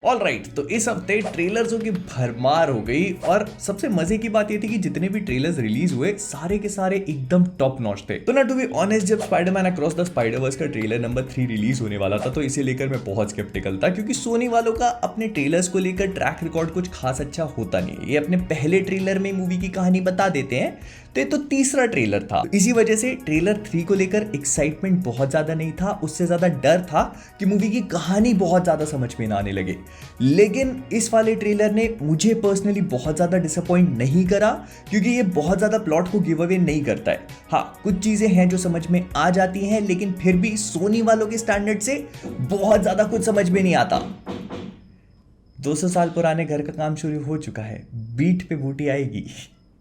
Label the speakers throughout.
Speaker 1: Alright, तो इस हफ्ते ट्रेलर्सों की भरमार हो गई और सबसे मजे की बात ये थी कि जितने भी ट्रेलर्स रिलीज हुए सारे के सारे एकदम टॉप नॉच थे। तो ना टू बी ऑनेस्ट, जब स्पाइडरमैन अक्रॉस द स्पाइडरवर्स का ट्रेलर नंबर 3 रिलीज होने वाला था तो इसे लेकर मैं बहुत स्केप्टिकल था, क्योंकि सोनी वालों का अपने ट्रेलर्स को लेकर ट्रैक रिकॉर्ड कुछ खास अच्छा होता नहीं है। ये अपने पहले ट्रेलर में मूवी की कहानी बता देते हैं, तो ये तो तीसरा ट्रेलर था। तो इसी वजह से ट्रेलर 3 को लेकर एक्साइटमेंट बहुत ज्यादा नहीं था, उससे ज्यादा डर था कि मूवी की कहानी बहुत ज्यादा समझ में ना आने लगे। लेकिन इस वाले ट्रेलर ने मुझे पर्सनली बहुत ज्यादा डिसअपॉइंट नहीं करा, क्योंकि ये बहुत ज्यादा प्लॉट को गिव अवे नहीं करता है। हाँ, कुछ चीजें हैं जो समझ में आ जाती हैं, लेकिन फिर भी सोनी वालों के स्टैंडर्ड से बहुत ज्यादा कुछ समझ में नहीं आता। 200 साल पुराने घर का काम शुरू हो चुका है, बीट पे बूटी आएगी।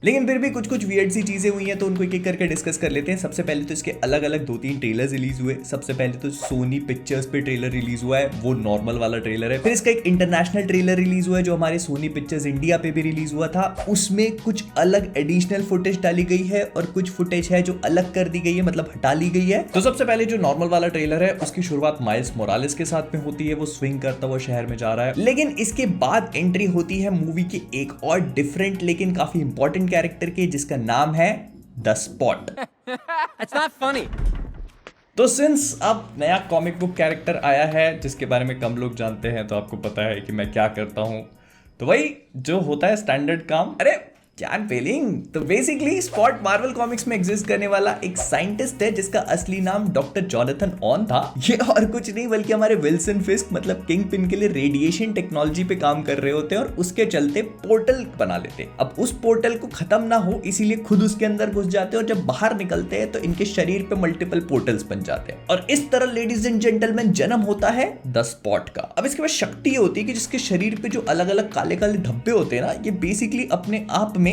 Speaker 1: लेकिन फिर भी कुछ कुछ वियर्ड सी चीजें हुई हैं, तो उनको एक एक करके डिस्कस कर लेते हैं। सबसे पहले तो इसके अलग अलग 2-3 ट्रेलर रिलीज हुए। सबसे पहले तो सोनी पिक्चर्स पे ट्रेलर रिलीज हुआ है, वो नॉर्मल वाला ट्रेलर है। फिर इसका एक इंटरनेशनल ट्रेलर रिलीज हुआ है जो हमारे सोनी पिक्चर्स इंडिया पे भी रिलीज हुआ था। उसमें कुछ अलग एडिशनल फुटेज डाली गई है और कुछ फुटेज है जो अलग कर दी गई है, मतलब हटा ली गई है। तो सबसे पहले जो नॉर्मल वाला ट्रेलर है उसकी शुरुआत माइल्स मोरालेस के साथ में होती है, वो स्विंग करता हुआ शहर में जा रहा है। लेकिन इसके बाद एंट्री होती है मूवी के एक और डिफरेंट लेकिन काफी इंपॉर्टेंट कैरेक्टर के, जिसका नाम है the spot.
Speaker 2: It's not funny.
Speaker 1: तो सिंस अब नया कॉमिक बुक कैरेक्टर आया है जिसके बारे में कम लोग जानते हैं, तो आपको पता है कि मैं क्या करता हूं। तो वही जो होता है स्टैंडर्ड काम। अरे क्या फीलिंग। तो बेसिकली स्पॉट मार्वल कॉमिक्स में एग्जिस्ट करने वाला एक साइंटिस्ट है जिसका असली नाम डॉक्टर जोनाथन ऑन था। ये और कुछ नहीं बल्कि हमारे विल्सन फिस्क मतलब किंग पिन के लिए रेडिएशन टेक्नोलॉजी पे काम कर रहे होते हैं और उसके चलते पोर्टल बना लेते हैं। अब उस पोर्टल को खत्म ना हो इसीलिए खुद उसके अंदर घुस जाते हैं और जब बाहर निकलते हैं तो इनके शरीर पे मल्टीपल पोर्टल्स बन जाते हैं और इस तरह लेडीज एंड जेंटलमैन जन्म होता है द स्पॉट का। अब इसके बाद शक्ति ये होती है कि जिसके शरीर पे जो अलग अलग काले काले धब्बे होते हैं ना, ये बेसिकली अपने आप में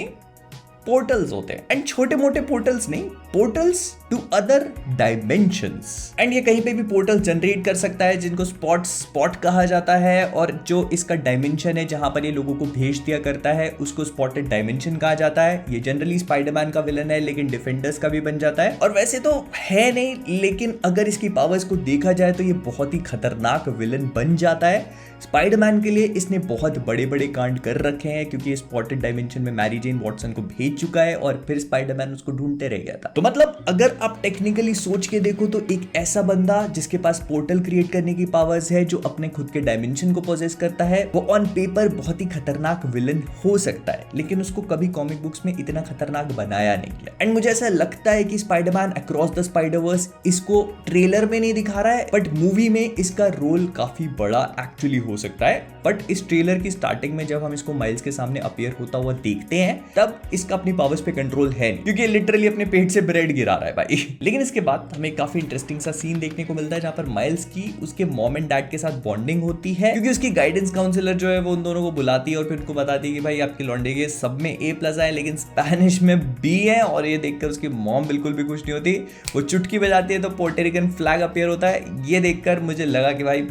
Speaker 1: पोर्टल्स होते हैं। एंड छोटे मोटे पोर्टल्स नहीं, portals to other dimensions. And ये कहीं पे भी पोर्टल जनरेट कर सकता है जिनको स्पॉट कहा जाता है, और जो इसका डायमेंशन है जहां पर ये लोगों को भेज दिया करता है उसको स्पॉटेड डायमेंशन कहा जाता है। ये जनरली स्पाइडरमैन का विलन है लेकिन डिफेंडर्स का भी बन जाता है, और वैसे तो है नहीं, लेकिन अगर इसकी पावर्स को देखा जाए तो ये बहुत ही खतरनाक विलन बन जाता है। स्पाइडरमैन के लिए इसने बहुत बड़े बड़े कांड कर रखे हैं, क्योंकि ये स्पॉटेड डायमेंशन में मैरी जेन वॉटसन को भेज चुका है और फिर स्पाइडरमैन उसको ढूंढते रह गया था। तो मतलब अगर आप टेक्निकली सोच के देखो तो एक ऐसा बंदा जिसके पास पोर्टल क्रिएट करने की पावर्स है, जो अपने खुद के डायमेंशन को पोजेस करता है, वो ऑन पेपर बहुत ही खतरनाक विलन हो सकता है, लेकिन उसको कभी कॉमिक बुक्स में इतना खतरनाक बनाया नहीं गया। एंड मुझे ऐसा लगता है कि स्पाइडरमैन अक्रॉस द स्पाइडरवर्स इसको ट्रेलर में नहीं दिखा रहा है, बट मूवी में इसका रोल काफी बड़ा एक्चुअली हो सकता है। बट इस ट्रेलर की स्टार्टिंग में जब हम इसको माइल्स के सामने अपीयर होता हुआ देखते हैं तब इसका अपनी पावर्स पे कंट्रोल है नहीं, क्योंकि लिटरली अपने पेट से ब्रेड गिरा रहा है भाई। लेकिन इसके बाद हमें काफी इंटरेस्टिंग सा सीन देखने को मिलता है जहां पर माइल्स की उसके मॉम एंड डैड के साथ बॉन्डिंग होती है, क्योंकि उसकी गाइडेंस काउंसलर जो है वो उन दोनों को बुलाती है और फिर उनको बताती है कि भाई आपके लौंडे के सब में A+ आए लेकिन स्पेनिश में B है। और ये देखकर उसकी मॉम बिल्कुल भी खुश नहीं होती, वो चुटकी बजाती है तो पोर्टोरिकन फ्लैग अपीयर होता है। ये देखकर मुझे लगा कि भाई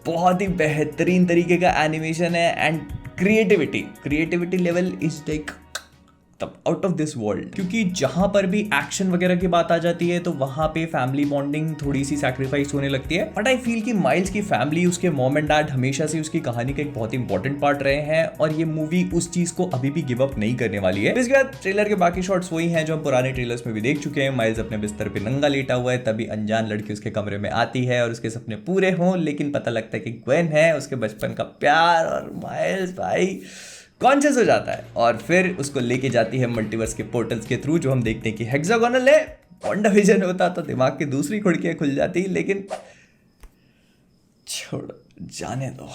Speaker 1: बहुत ही बेहतरीन तरीके का एनिमेशन है and creativity level is like out of this world, क्योंकि जहां पर भी एक्शन वगैरह की बात आ जाती है तो वहां पे फैमिली बॉन्डिंग थोड़ी सी सैक्रिफाइस होने लगती है। बट आई फील कि माइल्स की फैमिली, उसके मॉम एंड डैड हमेशा से उसकी कहानी का एक बहुत इंपॉर्टेंट पार्ट रहे हैं और ये मूवी उस चीज को अभी भी गिव अप नहीं करने वाली है। इसके बाद ट्रेलर के बाकी शॉट्स वही हैं जो हम पुराने ट्रेलर्स में भी देख चुके हैं। माइल्स अपने बिस्तर पे नंगा लेटा हुआ है, तभी अनजान लड़की उसके कमरे में आती है और उसके सपने पूरे हों, लेकिन पता लगता है कि ग्वेन है उसके बचपन का प्यार, और माइल्स भाई कॉन्शियस हो जाता है और फिर उसको लेके जाती है मल्टीवर्स के पोर्टल्स के थ्रू, जो हम देखते हैं कि हेक्सागोनल है। WandaVision होता तो दिमाग की दूसरी खिड़कियां खुल जाती, लेकिन छोड़ो, जाने दो।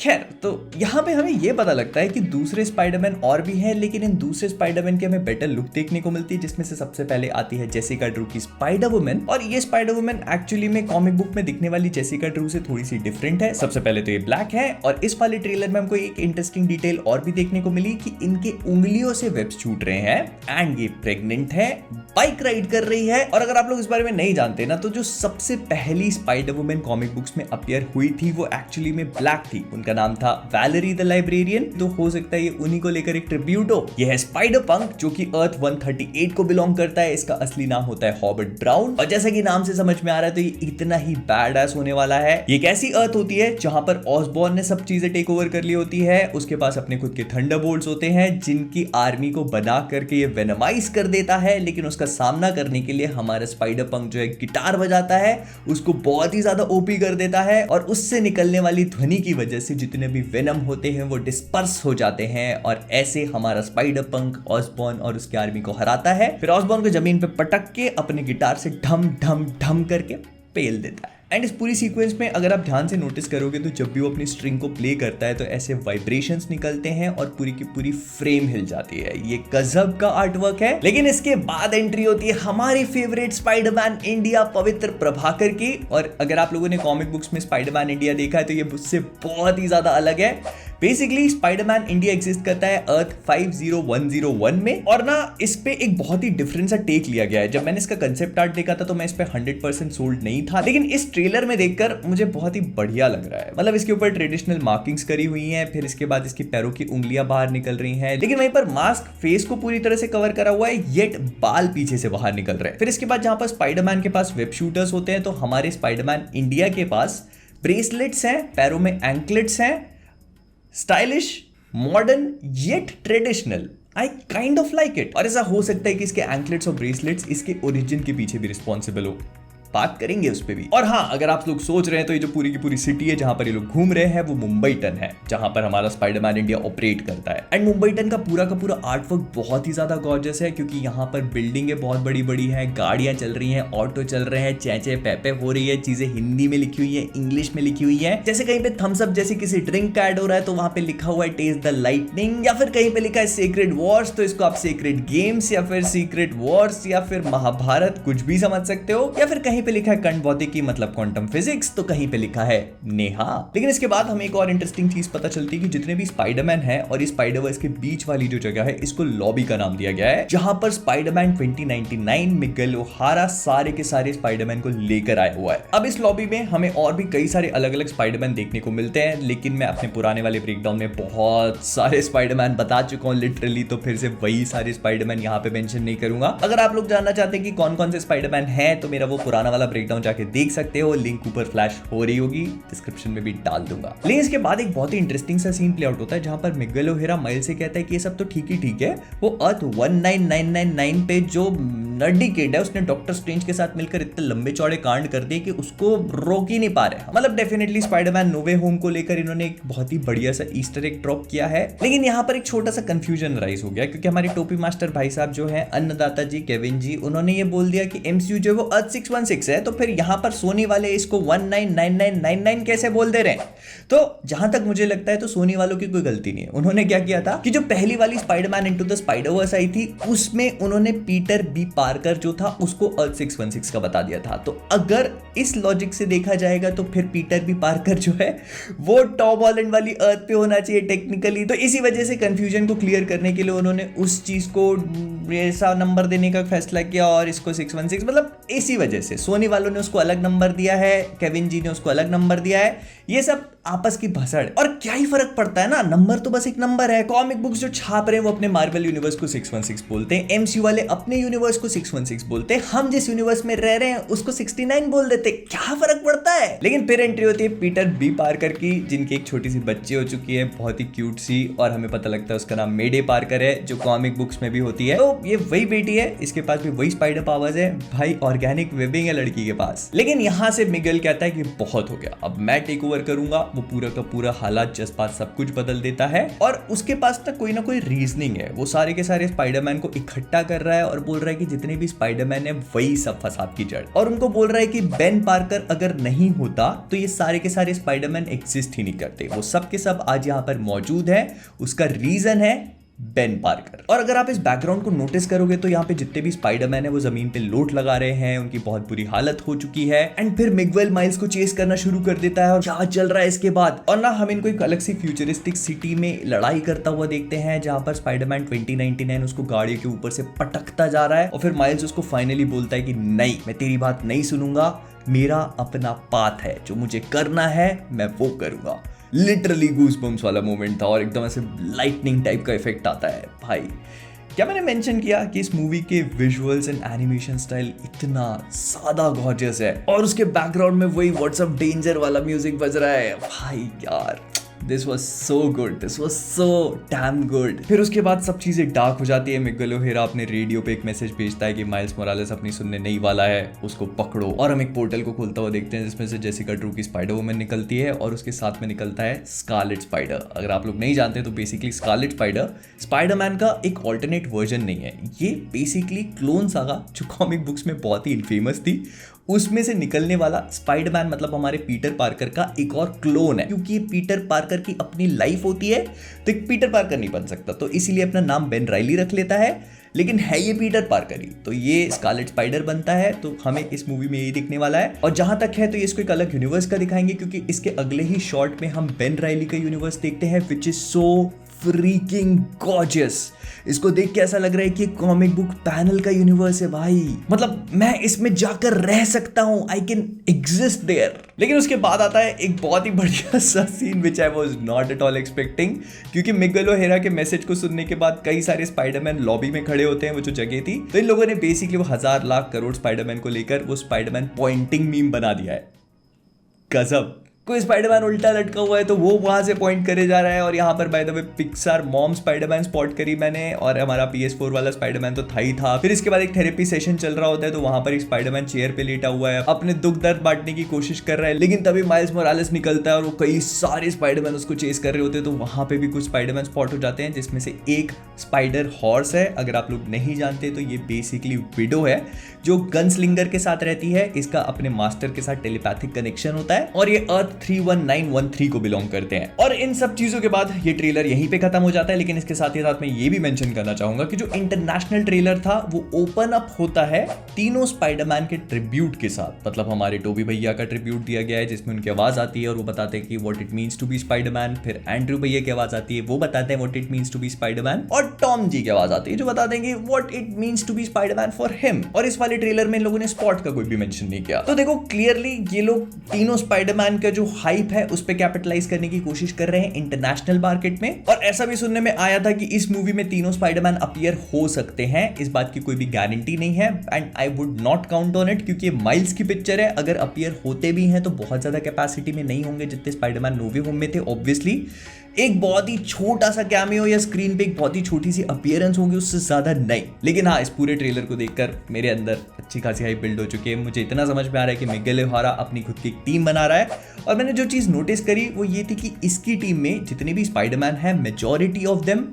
Speaker 1: खैर, तो यहाँ पे हमें ये पता लगता है कि दूसरे स्पाइडरमैन और भी हैं, लेकिन इन दूसरे स्पाइडरमैन की हमें बेटर लुक देखने को मिलती है, जिसमें से सबसे पहले आती है जेसिका ड्रू की स्पाइडर वुमन। और ये स्पाइडर वुमन एक्चुअली में कॉमिक बुक में दिखने वाली जेसिका ड्रू से थोड़ी सी डिफरेंट है। सबसे पहले तो ये ब्लैक है, और इस वाले ट्रेलर में हमको एक इंटरेस्टिंग डिटेल और भी देखने को मिली कि इनके उंगलियों से वेब्स छूट रहे हैं एंड ये प्रेग्नेंट है, बाइक राइड कर रही है। और अगर आप लोग इस बारे में नहीं जानते ना, तो जो सबसे पहली स्पाइडर वुमन कॉमिक बुक्स में अपीयर हुई थी वो एक्चुअली में ब्लैक थी। उनका जिनका नाम था वैलेरी द लाइब्रेरियन। तो हो सकता है ये उन्हीं को लेकर एक ट्रिब्यूट हो। ये है स्पाइडर पंक जो कि अर्थ 138 को बिलोंग करता है। इसका असली नाम होता है हॉबर्ट ब्राउन और जैसा कि नाम से समझ में आ रहा है तो ये इतना ही बैडएस होने वाला है। ये एक ऐसी अर्थ होती है जहां पर ऑसबॉर्न ने सब चीजें टेक ओवर कर ली होती है। उसके पास अपने खुद के थंडरबोल्ट्स होते हैं जिनकी आर्मी को बना करके ये वेनमाइज कर देता है, लेकिन उसका सामना करने के लिए हमारा स्पाइडर पंक जो है गिटार बजाता है, उसको बहुत ही ज्यादा ओपी कर देता है और उससे निकलने वाली ध्वनि की वजह से जितने भी वेनम होते हैं वो डिस्पर्स हो जाते हैं और ऐसे हमारा स्पाइडर पंक ऑसबॉर्न और उसकी आर्मी को हराता है। फिर ऑसबॉर्न को जमीन पे पटक के अपने गिटार से ढम ढम ढम करके पेल देता है। एंड इस पूरी सीक्वेंस में अगर आप ध्यान से नोटिस करोगे तो जब भी वो अपनी स्ट्रिंग को प्ले करता है तो ऐसे वाइब्रेशंस निकलते हैं और पूरी की पूरी फ्रेम हिल जाती है। ये गजब का आर्टवर्क है। लेकिन इसके बाद एंट्री होती है हमारी फेवरेट स्पाइडरमैन इंडिया पवित्र प्रभाकर की। और अगर आप लोगों ने कॉमिक बुक्स में स्पाइडरमैन इंडिया देखा है तो ये उससे बहुत ही ज्यादा अलग है। बेसिकली स्पाइडरमैन इंडिया एग्जिस्ट करता है अर्थ 50101 में और ना इस पे एक बहुत ही डिफरेंट सा टेक लिया गया है। जब मैंने इसका कंसेप्ट आर्ट देखा था तो मैं इस पे 100% सोल्ड नहीं था, लेकिन इस ट्रेलर में देखकर मुझे बहुत ही बढ़िया लग रहा है। मतलब इसके ऊपर ट्रेडिशनल मार्किंग्स करी हुई हैं, फिर इसके बाद इसकी पैरों की उंगलियां बाहर निकल रही हैं, लेकिन वहीं पर मास्क फेस को पूरी तरह से कवर करा हुआ है, येट बाल पीछे से बाहर निकल रहे हैं। फिर इसके बाद जहां पर स्पाइडरमैन के पास वेब शूटर्स होते हैं तो हमारे स्पाइडरमैन इंडिया के पास ब्रेसलेट्स हैं, पैरों में एंकलेट्स हैं। Stylish, modern yet traditional. I kind of like it. और ऐसा हो सकता है कि इसके एंकलेट्स और ब्रेसलेट्स इसके ओरिजिन के पीछे भी रिस्पॉन्सिबल हो, बात करेंगे उस पे भी। और हाँ, अगर आप लोग सोच रहे हैं तो ये जो पूरी की पूरी सिटी है जहां पर ये लोग घूम रहे हैं वो मुंबई टन है, जहां पर हमारा स्पाइडरमैन इंडिया ऑपरेट करता है। एंड मुंबई टन का पूरा आर्टवर्क बहुत ही ज्यादा गॉर्जियस है क्योंकि यहाँ पर बिल्डिंगें बहुत बड़ी बड़ी हैं, गाड़ियां चल रही हैं, ऑटो चल रहे हैं, चैचे पैपे हो रही है, चीजें हिंदी में लिखी हुई है, इंग्लिश में लिखी हुई है। जैसे कहीं पे थम्स अप जैसे किसी ड्रिंक का ऐड हो रहा है तो वहां पे लिखा हुआ है टेस्ट द लाइटनिंग, या फिर कहीं पे लिखा है सीक्रेट वॉर्स तो इसको आप सीक्रेट गेम्स या फिर सीक्रेट वॉर्स या फिर महाभारत कुछ भी समझ सकते हो। या फिर कहीं पे लिखा है कंठ की मतलब क्वांटम फिजिक्स तो कहीं पे लिखा है नेहा। लेकिन इसके बाद हमें एक और इंटरेस्टिंग चीज पता चलती है कि जितने भी स्पाइडरमैन हैं और इस स्पाइडरवर्स के बीच वाली जो जगह है इसको लॉबी का नाम दिया गया है, जहां पर स्पाइडरमैन 2099 मिगेल ओहारा सारे के सारे स्पाइडरमैन को लेकर आया हुआ है। अब इस लॉबी में हमें और भी कई सारे अलग अलग स्पाइडरमैन देखने को मिलते हैं, लेकिन मैं अपने पुराने वाले ब्रेकडाउन में बहुत सारे स्पाइडरमैन बता चुका हूं लिटरली, तो फिर से वही सारे स्पाइडरमैन यहाँ पे मेंशन नहीं करूंगा। अगर आप लोग जानना चाहते हैं कि कौन कौन से स्पाइडरमैन हैं तो मेरा वो पुराना वाला ब्रेकडाउन जाके देख सकते हो, लिंक ऊपर फ्लैश हो रही होगी, डिस्क्रिप्शन में भी डाल दूंगा। लेकिन इसके बाद एक बहुत ही इंटरेस्टिंग सा सीन प्ले आउट होता है जहां पर मिगेल ओहारा माइल्स से कहता है कि ये सब तो ठीक ही ठीक है, वो अर्थ 19999 पे जो नर्डी किड है उसने डॉक्टर स्ट्रेंज के साथ मिलकर इतने लंबे चौड़े कांड कर दिए कि उसको रोक ही नहीं पा रहे। मतलब डेफिनेटली स्पाइडरमैन नो वे होम को लेकर इन्होंने एक बहुत ही बढ़िया सा ईस्टर एग ड्रॉप किया है, लेकिन यहाँ पर एक छोटा सा कंफ्यूजन राइज हो गया क्योंकि हमारे टोपी मास्टर भाई साहब जो है अन्नदाता जी केविन जी, उन्होंने ये बोल दिया कि एमसीयू जो वो अर्थ 616 है, तो फिर यहाँ पर सोनी वाले इसको 199999 कैसे बोल दे रहे हैं। तो जहां तक मुझे लगता है तो सोनी वालों की कोई गलती नहीं है। उन्होंने क्या किया था कि जो पहली वाली स्पाइडरमैन इनटू द स्पाइडरवर्स आई थी उसमें उन्होंने पीटर बी पार्कर जो था उसको अर्थ 616 का बता दिया था। तो अगर इस लॉजिक से देखा जाएगा तो फिर पीटर बी पार्कर जो है वो टॉम हॉलैंड वाली अर्थ पे होना चाहिए टेक्निकली। तो इसी वजह से कंफ्यूजन को क्लियर करने के लिए उन्होंने उस चीज को ऐसा नंबर देने का फैसला किया और इसको 616, मतलब इसी वजह से सोनी वालों ने उसको अलग नंबर दिया है, केविन जी ने उसको अलग नंबर दिया है। ये सब आपस की भसड़, और क्या ही फर्क पड़ता है ना, नंबर तो बस एक नंबर है। कॉमिक बुक्स जो छाप रहे हैं वो अपने मार्वल यूनिवर्स को 616 बोलते हैं, एमसीयू वाले अपने यूनिवर्स को 616 बोलते हैं, हम जिस यूनिवर्स में रह रहे हैं उसको 69 बोल देते, क्या फर्क पड़ता है। लेकिन फिर एंट्री होती है पीटर बी पार्कर की, जिनकी एक छोटी सी बच्ची हो चुकी है, बहुत ही क्यूट सी, और हमें पता लगता है उसका नाम मेडे पार्कर है जो कॉमिक बुक्स में भी होती है। तो ये वही बेटी है, इसके पास भी वही स्पाइडर पावर्स है भाई, ऑर्गेनिक वेबिंग है लड़की के पास। लेकिन यहां से मिगेल कहता है कि बहुत हो गया, अब मैं टेक ओवर करूंगा। वो पूरा का पूरा हालात जज्बात सब कुछ बदल देता है और उसके पास तक कोई ना कोई रीजनिंग है। वो सारे के सारे स्पाइडरमैन को इकट्ठा कर रहा है और बोल रहा है कि जितने भी स्पाइडरमैन है वही सब फसाद की जड़, और उनको बोल रहा है कि बेन पार्कर अगर नहीं होता तो ये सारे के सारे स्पाइडरमैन एग्जिस्ट ही नहीं करते। वो सब के सब आज यहाँ पर मौजूद है, उसका रीजन है बेन पार्कर। और अगर आप इस बैकग्राउंड को नोटिस करोगे तो यहाँ पे जितने भी स्पाइडरमैन है वो जमीन पे लोट लगा रहे हैं, उनकी बहुत बुरी हालत हो चुकी है। एंड फिर मिगवेल माइल्स को चेस करना शुरू कर देता है और क्या चल रहा है इसके बाद, और ना हम इनको एक अलग सी फ्यूचरिस्टिक सिटी में लड़ाई करता हुआ देखते हैं जहां पर स्पाइडरमैन 2099 उसको गाड़ी के ऊपर से पटकता जा रहा है और फिर माइल्स उसको फाइनली बोलता है कि नहीं, मैं तेरी बात नहीं सुनूंगा, मेरा अपना पाथ है, जो मुझे करना है मैं वो करूंगा। लिटरली गूज बम्स वाला मोमेंट था और एकदम ऐसे लाइटनिंग टाइप का इफेक्ट आता है भाई। क्या मैंने मेंशन किया कि इस मूवी के विजुअल्स एंड एनिमेशन स्टाइल इतना ज्यादा गॉर्जियस है और उसके बैकग्राउंड में वही व्हाट्सअप डेंजर वाला म्यूजिक बज रहा है भाई यार। This was so good, this was so damn good. फिर उसके बाद सब चीजें डार्क हो जाती है। मिगुएल ओहेरा अपने रेडियो पे एक मैसेज भेजता है कि माइल्स मोरालेस अपनी सुनने नहीं वाला है, उसको पकड़ो। और हम एक पोर्टल को खोलता हुआ देखते हैं जिसमें से जेसिका ड्रू की स्पाइडर वुमन निकलती है और उसके साथ में निकलता है स्कारलेट स्पाइडर। अगर आप लोग नहीं जानते तो बेसिकली स्कारलेट स्पाइडर स्पाइडरमैन का एक ऑल्टरनेट वर्जन नहीं है, ये बेसिकली क्लोन सागा जो कॉमिक बुक्स में बहुत ही इनफेमस थी उसमें से निकलने वाला स्पाइडरमैन मतलब हमारे पीटर पार्कर का एक और क्लोन है। क्योंकि ये पीटर पार्कर की अपनी लाइफ होती है तो एक पीटर पार्कर नहीं बन सकता, तो इसीलिए अपना नाम बेन राइली रख लेता है, लेकिन है ये पीटर पार्कर ही। तो ये स्कारलेट स्पाइडर बनता है, तो हमें इस मूवी में यही दिखने वाला है। और जहां तक है तो ये इसको एक अलग यूनिवर्स का दिखाएंगे क्योंकि इसके अगले ही शॉट में हम बेन राइली का यूनिवर्स देखते हैं which is so freaking gorgeous. इसको देख के ऐसा लग रहा है कि कॉमिक बुक पैनल का यूनिवर्स है भाई, मतलब मैं इसमें जाकर रह सकता हूं, आई कैन एग्जिस्ट देयर। लेकिन उसके बाद आता है एक बहुत ही बढ़िया सा scene which I was not at all expecting, क्योंकि मिगुएल ओहेरा के मैसेज को सुनने के बाद कई सारे स्पाइडरमैन लॉबी में खड़े होते हैं, वो जो जगह थी, तो इन लोगों ने बेसिकली वो 1000 लाख करोड़ स्पाइडरमैन को लेकर वो स्पाइडरमैन पॉइंटिंग मीम बना दिया है। गजब। कोई स्पाइडरमैन उल्टा लटका हुआ है तो वो वहां से पॉइंट करे जा रहा है। और यहाँ पर by the way Pixar mom Spiderman spot करी मैंने, और हमारा PS4 वाला स्पाइडरमैन तो था ही था। फिर इसके बाद एक थेरेपी सेशन चल रहा होता है तो वहां पर एक स्पाइडरमैन चेयर पे लेटा हुआ है, अपने दुख दर्द बांटने की कोशिश कर रहा है, लेकिन तभी माइल्स मोरालेस निकलता है और वो कई सारे स्पाइडरमैन उसको चेस कर रहे होते हैं। तो वहां पे भी कुछ स्पाइडरमैन स्पॉट हो जाते हैं जिसमें से एक स्पाइडर हॉर्स है। अगर आप लोग नहीं जानते तो ये बेसिकली विडो है जो गनस्लिंगर के साथ रहती है, इसका अपने मास्टर के साथ टेलीपैथिक कनेक्शन होता है और ये अर्थ 31913 को बिलोंग करते हैं। और इन सब चीजों के बाद ये ट्रेलर यहीं पे खत्म हो जाता है। लेकिन इसके साथ ही साथ मैं ये भी मेंशन करना चाहूंगा कि जो इंटरनेशनल ट्रेलर था वो ओपन अप होता है तीनों स्पाइडरमैन के ट्रिब्यूट के साथ। मतलब हमारे टोबी भैया का ट्रिब्यूट दिया गया है जिसमें उनकी आवाज आती है और वो बताते हैं कि what it means to be Spiderman. फिर एंड्रू भैया की आवाज आती है, वो बताते हैं what it means to be Spiderman. और टॉम जी की आवाज आती है जो बताते हैं कि what it means to be Spiderman for him. और इस वाले ट्रेलर में इन लोगों ने स्पॉट का कोई भी मेंशन नहीं किया। तो देखो क्लियरली ये लोग तीनों स्पाइडरमैन का जो हाइप है उस पे कैपिटलाइज करने की कोशिश कर रहे हैं इंटरनेशनल मार्केट में। और ऐसा भी सुनने में आया था कि इस मूवी में तीनों स्पाइडरमैन अपीयर हो सकते हैं, इस बात की कोई भी गारंटी नहीं है and I would not count on it, क्योंकि माइल्स की पिक्चर है। अगर अपीयर होते भी हैं तो बहुत ज्यादा कैपेसिटी में नहीं होंगे जितने स्पाइडरमैन नो वे होम में थे। ऑब्वियसली एक बहुत ही छोटा सा कैमियो या स्क्रीन पे एक बहुत ही छोटी सी अपीयरेंस होंगी, उससे ज्यादा नहीं। लेकिन हाँ, इस पूरे ट्रेलर को देखकर मेरे अंदर अच्छी खासी हाइप बिल्ड हो चुकी है। मुझे इतना समझ में आ रहा है कि मिगुएल ओहेरा अपनी खुद की एक टीम बना रहा है। और मैंने जो चीज नोटिस करी वो ये थी कि इसकी टीम में जितने भी स्पाइडरमैन है majority of them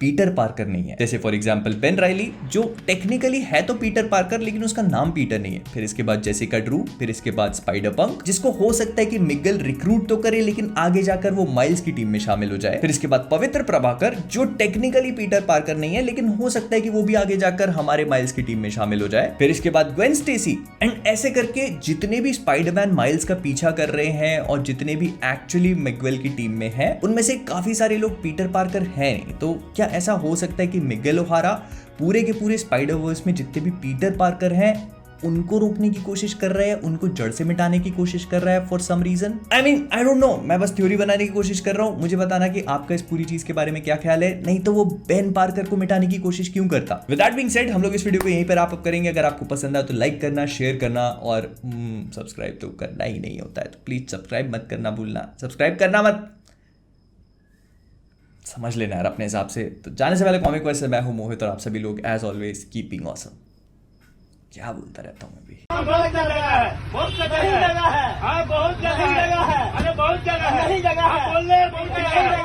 Speaker 1: Peter Parker नहीं है। जैसे फॉर एग्जांपल बेन राइली जो टेक्निकली है तो पीटर पार्कर लेकिन उसका नाम पीटर नहीं है। फिर इसके बाद जेसिका ड्रू, फिर इसके बाद स्पाइडर पंक, जिसको हो सकता है कि मिगुएल रिक्रूट तो करे लेकिन आगे जाकर वो माइल्स की टीम में शामिल हो जाए। फिर इसके बाद पवित्र प्रभाकर जो टेक्निकली पीटर पार्कर नहीं है लेकिन हो सकता है कि वो भी आगे जाकर हमारे माइल्स की टीम में शामिल हो जाए। फिर इसके बाद ग्वेन स्टेसी एंड ऐसे करके जितने भी स्पाइडरमैन माइल्स का पीछा कर रहे हैं और जितने भी एक्चुअली मिगुएल की टीम में है उनमें से काफी सारे लोग पीटर पार्कर हैं नहीं। तो क्या ऐसा हो सकता है कि मिगुएल ओहेरा पूरे के पूरे स्पाइडर वर्स में जितने भी पीटर पार्कर हैं उनको रोकने की कोशिश कर रहा है, उनको जड़ से मिटाने की कोशिश कर रहा है for some reason? I mean I don't know, मैं बस थ्योरी बनाने की कोशिश कर रहा हूं। मुझे बताना कि आपका इस पूरी चीज के बारे में क्या ख्याल है, नहीं तो वो बेन पार्कर को मिटाने की कोशिश क्यों करता। विद दैट बीइंग सेड हम लोग इस वीडियो को यहीं पर रैप अप करेंगे। अगर आपको पसंद आया तो लाइक करना, शेयर करना और सब्सक्राइब तो करना ही नहीं होता है तो प्लीज सब्सक्राइब मत करना भूलना, सब्सक्राइब करना मत, समझ लेना यार अपने हिसाब से। तो जाने से पहले कॉमिक वैसे मैं हूं मोहित और आप सभी लोग एज ऑलवेज कीपिंग ऑसम। क्या बोलता रहता हूं मैं भी।
Speaker 3: बहुत जगह है, बहुत जगह है, हाँ बहुत जगह है, अरे बहुत जगह है, नहीं जगह है, बोलने बहुत जगह है।